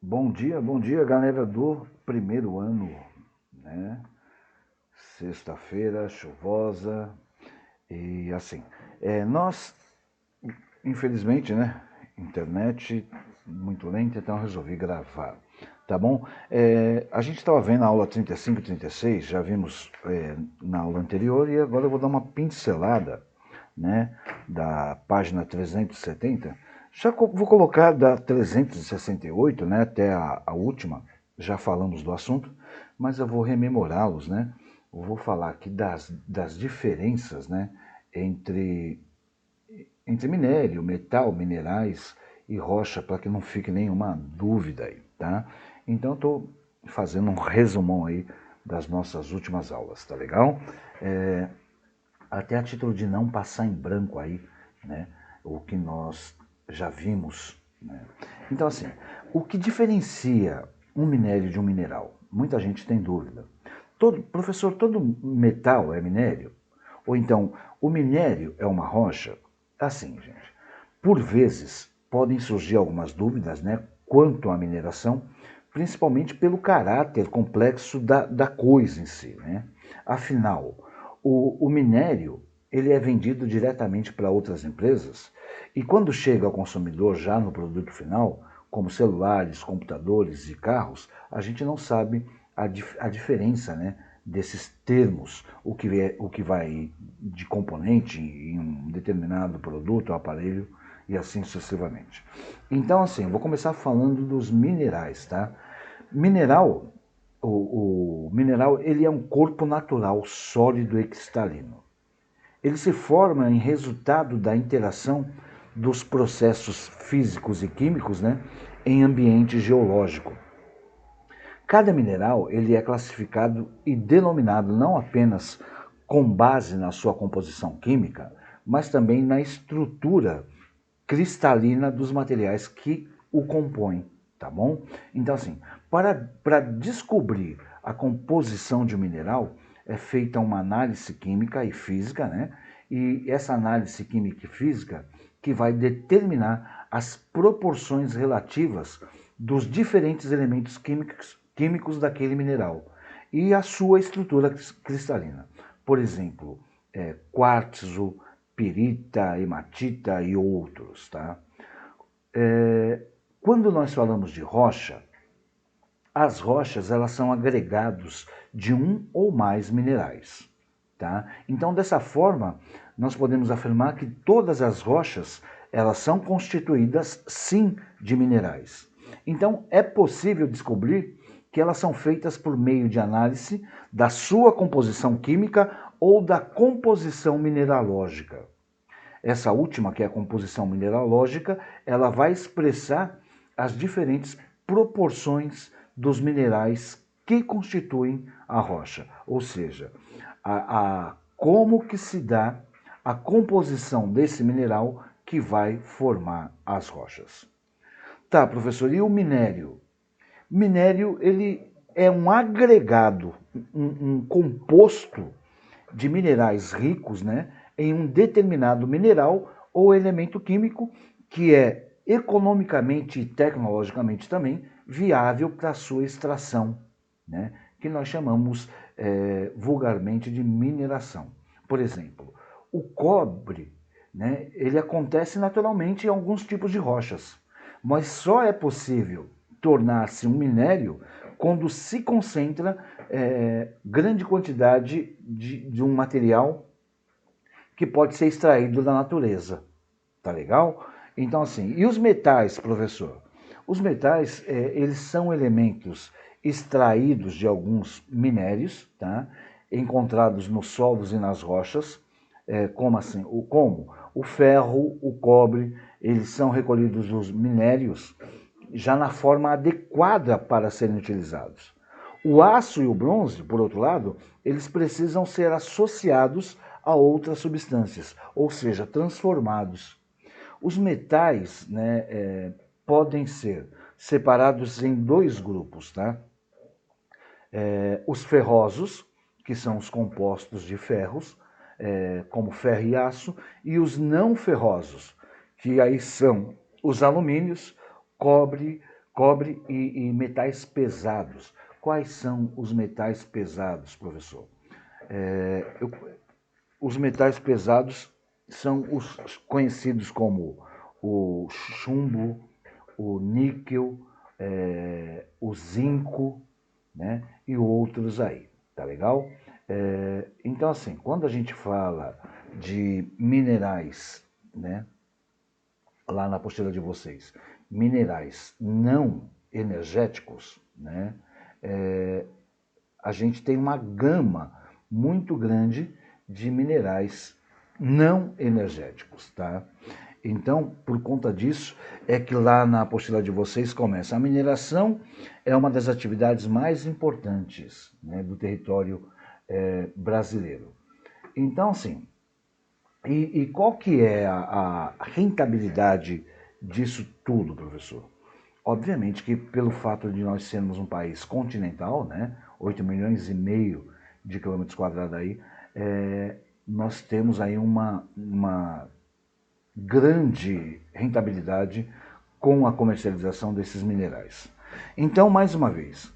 Bom dia, galera do primeiro ano, né? Sexta-feira, chuvosa e assim. Nós, infelizmente, né? Internet muito lenta, então eu resolvi gravar, tá bom? A gente estava vendo a aula 35 e 36, já vimos na aula anterior e agora eu vou dar uma pincelada, né? Da página 370. Vou colocar da 368, né, até a última, já falamos do assunto, mas eu vou rememorá-los, né? Eu vou falar aqui das diferenças, né, entre, entre minério, metal, minerais e rocha, para que não fique nenhuma dúvida aí, tá? Então, estou fazendo um resumão aí das nossas últimas aulas, tá legal? Até a título de não passar em branco aí, né, o que nós já vimos. Né? Então, assim, o que diferencia um minério de um mineral? Muita gente tem dúvida. Professor, todo metal é minério? Ou então, o minério é uma rocha? Assim, gente, por vezes podem surgir algumas dúvidas, né, quanto à mineração, principalmente pelo caráter complexo da coisa em si, né? Afinal, o minério ele é vendido diretamente para outras empresas e quando chega ao consumidor já no produto final, como celulares, computadores e carros, a gente não sabe a diferença, né, desses termos, o que vai de componente em um determinado produto ou aparelho e assim sucessivamente. Então, assim, vou começar falando dos minerais, tá? Mineral, o mineral, ele é um corpo natural sólido e cristalino. Ele se forma em resultado da interação dos processos físicos e químicos, né, em ambiente geológico. Cada mineral ele é classificado e denominado não apenas com base na sua composição química, mas também na estrutura cristalina dos materiais que o compõem, tá bom? Então, assim, para descobrir a composição de um mineral, é feita uma análise química e física, né? E essa análise química e física que vai determinar as proporções relativas dos diferentes elementos químicos daquele mineral e a sua estrutura cristalina. Por exemplo, quartzo, pirita, hematita e outros. Tá? Quando nós falamos de rocha, as rochas elas são agregados de um ou mais minerais. Tá? Então, dessa forma, nós podemos afirmar que todas as rochas elas são constituídas, sim, de minerais. Então, é possível descobrir que elas são feitas por meio de análise da sua composição química ou da composição mineralógica. Essa última, que é a composição mineralógica, ela vai expressar as diferentes proporções dos minerais que constituem a rocha, ou seja, como que se dá a composição desse mineral que vai formar as rochas. Tá, professor, e o minério? Minério ele é um agregado, um composto de minerais ricos, né, em um determinado mineral ou elemento químico que é economicamente e tecnologicamente também viável para a sua extração, né, que nós chamamos vulgarmente de mineração. Por exemplo, o cobre, né, ele acontece naturalmente em alguns tipos de rochas, mas só é possível tornar-se um minério quando se concentra grande quantidade de um material que pode ser extraído da natureza. Tá legal? Então, assim, e os metais, professor? Os metais, eles são elementos extraídos de alguns minérios, tá? Encontrados nos solos e nas rochas, como assim? Como? O ferro, o cobre, eles são recolhidos dos minérios já na forma adequada para serem utilizados. O aço e o bronze, por outro lado, eles precisam ser associados a outras substâncias, ou seja, transformados. Os metais, né, podem ser separados em dois grupos, tá? Os ferrosos, que são os compostos de ferros, como ferro e aço, e os não ferrosos, que aí são os alumínios, cobre, cobre e metais pesados. Quais são os metais pesados, professor? Os metais pesados são os conhecidos como o chumbo, o níquel, o zinco, né, e outros aí, tá legal? Então, assim, quando a gente fala de minerais, né, lá na apostila de vocês, minerais não energéticos, né, a gente tem uma gama muito grande de minerais não energéticos, tá? Então, por conta disso, é que lá na apostila de vocês começa. A mineração é uma das atividades mais importantes, né, do território brasileiro. Então, assim, e qual que é a rentabilidade disso tudo, professor? Obviamente que pelo fato de nós sermos um país continental, né, 8 milhões e meio de quilômetros quadrados aí, nós temos aí uma grande rentabilidade com a comercialização desses minerais. Então, mais uma vez,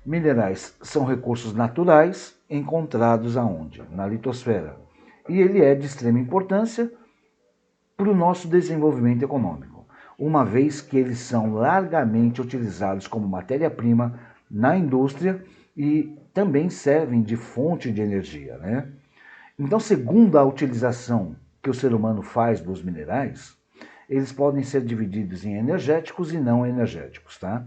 minerais são recursos naturais encontrados aonde? Na litosfera. E ele é de extrema importância para o nosso desenvolvimento econômico, uma vez que eles são largamente utilizados como matéria-prima na indústria e também servem de fonte de energia, né? Então, segundo a utilização que o ser humano faz dos minerais, eles podem ser divididos em energéticos e não energéticos, tá?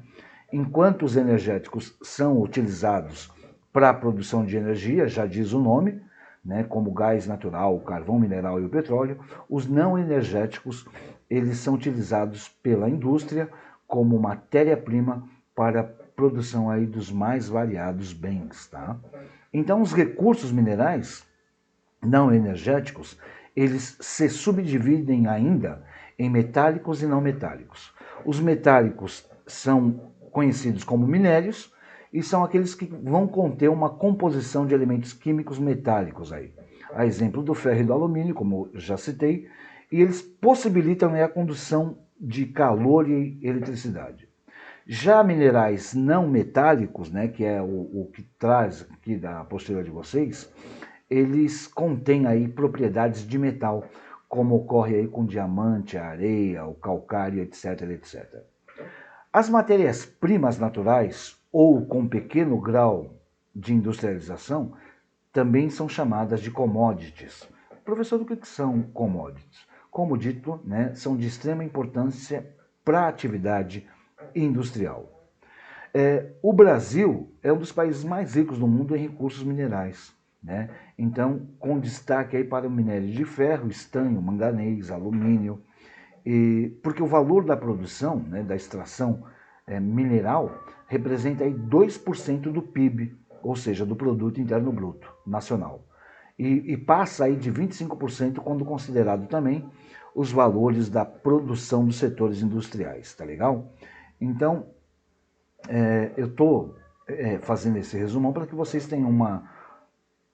Enquanto os energéticos são utilizados para a produção de energia, já diz o nome, né, como o gás natural, o carvão mineral e o petróleo, os não energéticos, eles são utilizados pela indústria como matéria-prima para a produção aí dos mais variados bens, tá? Então, os recursos minerais não energéticos, eles se subdividem ainda em metálicos e não metálicos. Os metálicos são conhecidos como minérios e são aqueles que vão conter uma composição de elementos químicos metálicos aí. A exemplo do ferro e do alumínio, como eu já citei, e eles possibilitam a condução de calor e eletricidade. Já minerais não metálicos, né, que é o que traz aqui da apostila de vocês, eles contêm aí propriedades de metal, como ocorre aí com diamante, a areia, o calcário, etc, etc. As matérias-primas naturais, ou com pequeno grau de industrialização, também são chamadas de commodities. Professor, o que são commodities? Como dito, né, são de extrema importância para a atividade industrial. O Brasil é um dos países mais ricos do mundo em recursos minerais, né? Então, com destaque aí para o minério de ferro, estanho, manganês, alumínio, porque o valor da produção, né, da extração mineral, representa aí 2% do PIB, ou seja, do Produto Interno Bruto Nacional. E passa aí de 25% quando considerado também os valores da produção dos setores industriais, tá legal? Então, eu estou fazendo esse resumão para que vocês tenham uma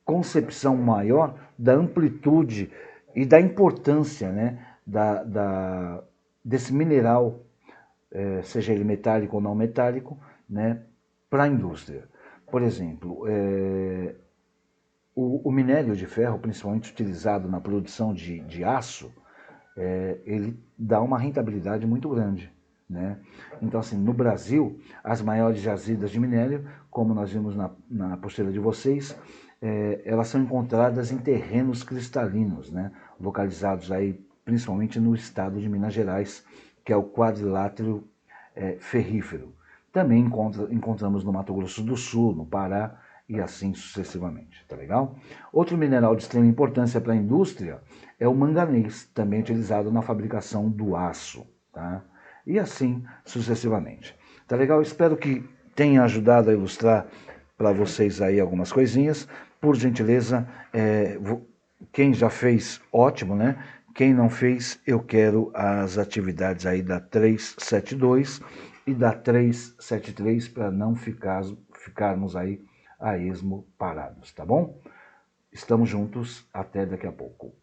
concepção maior da amplitude e da importância, né, desse mineral, seja ele metálico ou não metálico, né, para a indústria. Por exemplo, o minério de ferro, principalmente utilizado na produção de aço, ele dá uma rentabilidade muito grande, né? Então, assim, no Brasil, as maiores jazidas de minério, como nós vimos na apostila de vocês, elas são encontradas em terrenos cristalinos, né? Localizados aí principalmente no estado de Minas Gerais, que é o quadrilátero ferrífero. Também encontramos no Mato Grosso do Sul, no Pará, e assim sucessivamente, tá legal? Outro mineral de extrema importância para a indústria é o manganês, também utilizado na fabricação do aço, tá? E assim sucessivamente. Tá legal? Espero que tenha ajudado a ilustrar para vocês aí algumas coisinhas. Por gentileza, quem já fez, ótimo, né? Quem não fez, eu quero as atividades aí da 372 e da 373 para não ficarmos aí a esmo parados, tá bom? Estamos juntos, até daqui a pouco.